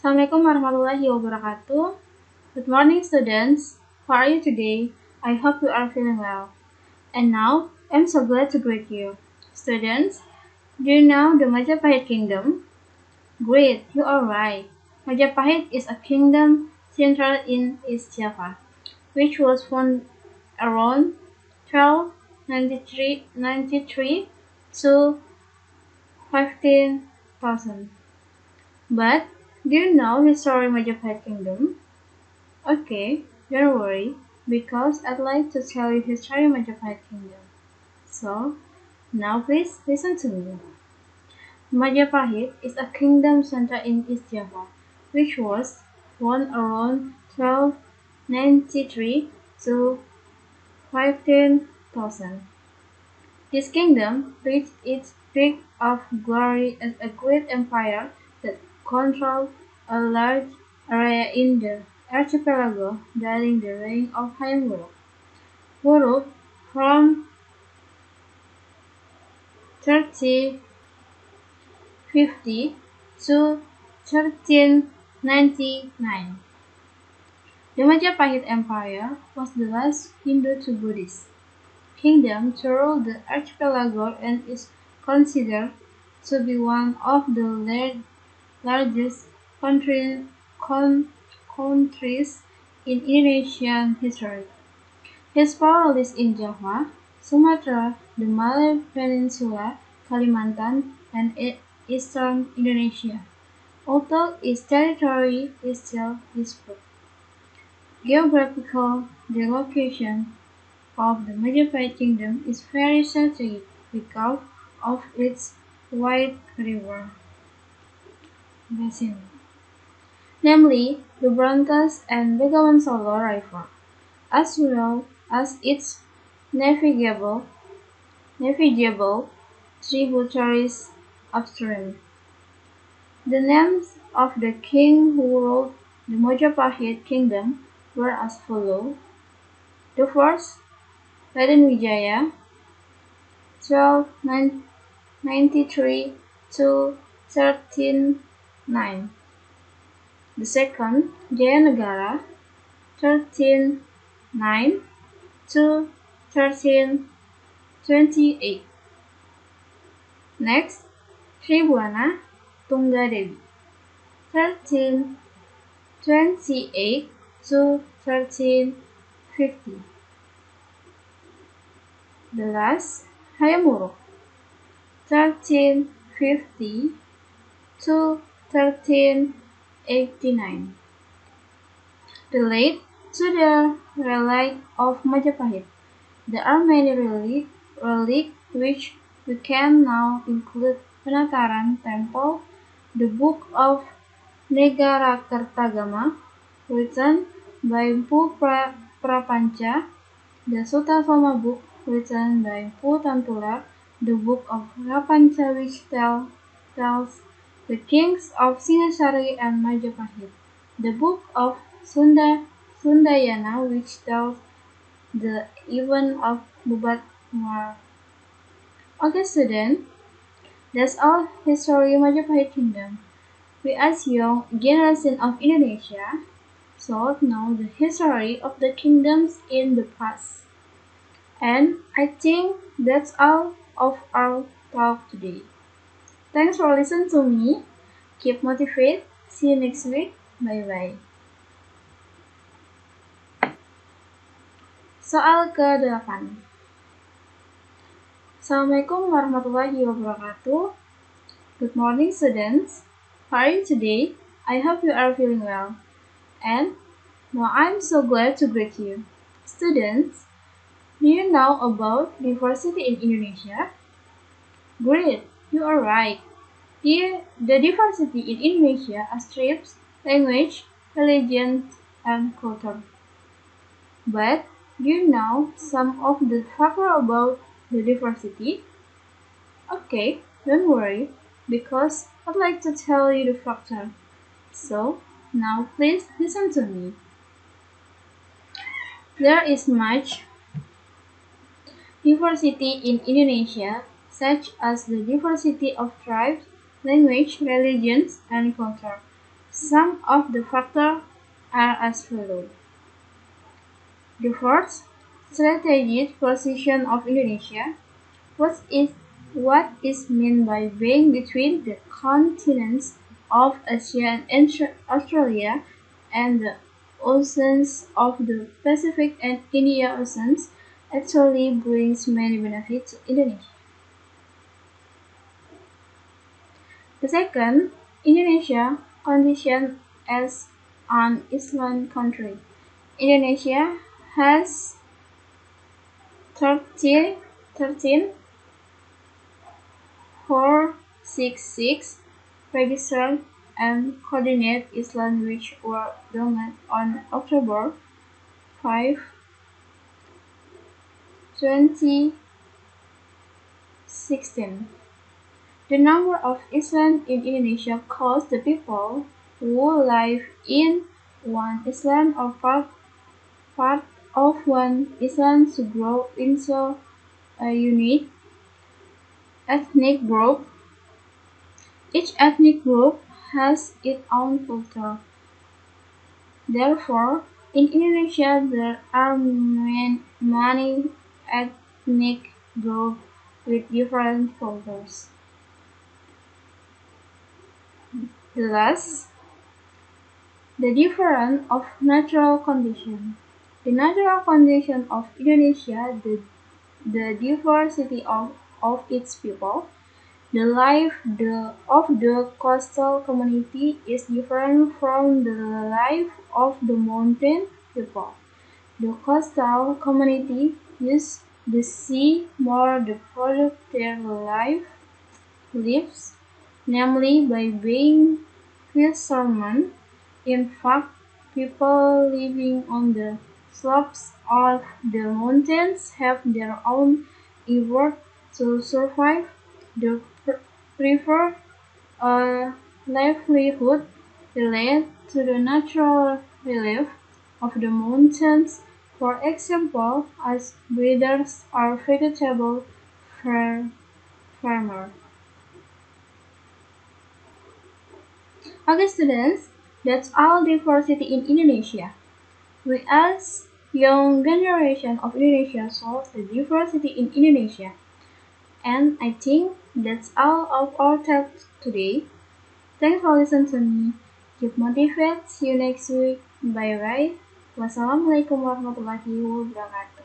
Assalamualaikum warahmatullahi wabarakatuh. Good morning, students. How are you today? I hope you are feeling well. And now, I'm so glad to greet you. Students, do you know the Majapahit Kingdom? Great, you are right. Majapahit is a kingdom central in East Java, which was founded around 1293 to 15,000. But do you know the story of Majapahit Kingdom? Okay, don't worry, because I'd like to tell you history of Majapahit Kingdom. So, now please listen to me. Majapahit is a kingdom center in East Java, which was won around 1293 to 15,000. This kingdom reached its peak of glory as a great empire that controlled a large area in the archipelago during the reign of Hayam Wuruk from 1350 to 1399. The Majapahit Empire was the last Hindu to Buddhist kingdom to rule the archipelago and is considered to be one of the largest countries in Indonesian history. His power lies in Java, Sumatra, the Malay Peninsula, Kalimantan, and eastern Indonesia, although its territory is still disputed. Geographical, the location of the Majapahit Kingdom is very strategic because of its wide river basin, namely the Brantas and Begawan Solo River, as well as its navigable tributaries upstream. The names of the king who ruled the Majapahit Kingdom were as follows. The first, Raden Wijaya, 1293 to 1309. The second, Jayanegara, 1309 to 1328. Next, Tribhuwana Tunggadewi, 1328 to 1350. The last, Hayam Wuruk, 1350 to 1389. Relate to the relic of Majapahit. There are many relics which we can now include Penataran Temple, the Book of Negarakertagama, written by Mpu Prapanca, the Sutasoma book, written by Mpu Tantular, the Book of Rapanca which tells the kings of Singasari and Majapahit, the Book of Sundayana which tells the event of Bubat War. Okay, student, that's all history of Majapahit Kingdom. We as young generation of Indonesia should know the history of the kingdoms in the past. And I think that's all of our talk today. Thanks for listening to me. Keep motivated. See you next week. Bye bye. Soal ke-8. Assalamualaikum warahmatullahi wabarakatuh. Good morning, students. How are you today? I hope you are feeling well. And now I'm so glad to greet you. Students, do you know about diversity in Indonesia? Great, you are right. The diversity in Indonesia are tribes, language, religion, and culture. But do you know some of the facts about the diversity? Okay, don't worry, because I'd like to tell you the factor. So, now please listen to me. There is much diversity in Indonesia, such as the diversity of tribes, language, religions, and culture. Some of the factors are as follows. The first, strategic position of Indonesia. What is meant by being between the continents of Asia and Australia and the oceans of the Pacific and Indian Oceans actually brings many benefits to Indonesia. The second, Indonesia condition as an Islam country. Indonesia has 13 466 registered and coordinate Islam which were dawned on October 5, 2016. The number of Islam in Indonesia caused the people who live in one Islam or part of one Islam to grow into a unique ethnic group. Each ethnic group has its own culture. Therefore, in Indonesia there are many ethnic groups with different cultures. Thus, the difference of natural condition. The natural condition of Indonesia, the diversity of its people, the life of the coastal community is different from the life of the mountain people. The coastal community use the sea more to produce their lives, namely by being fishermen. In fact, people living on the slopes of the mountains have their own effort to survive. They prefer a livelihood related to the natural relief of the mountains, for example, as breeders or vegetable farmers. Okay, students, that's all diversity in Indonesia. We as young generation of Indonesia saw the diversity in Indonesia. And I think that's all of our talk today. Thanks for listening to me. Keep motivated. See you next week. Bye bye. Wassalamualaikum warahmatullahi wabarakatuh.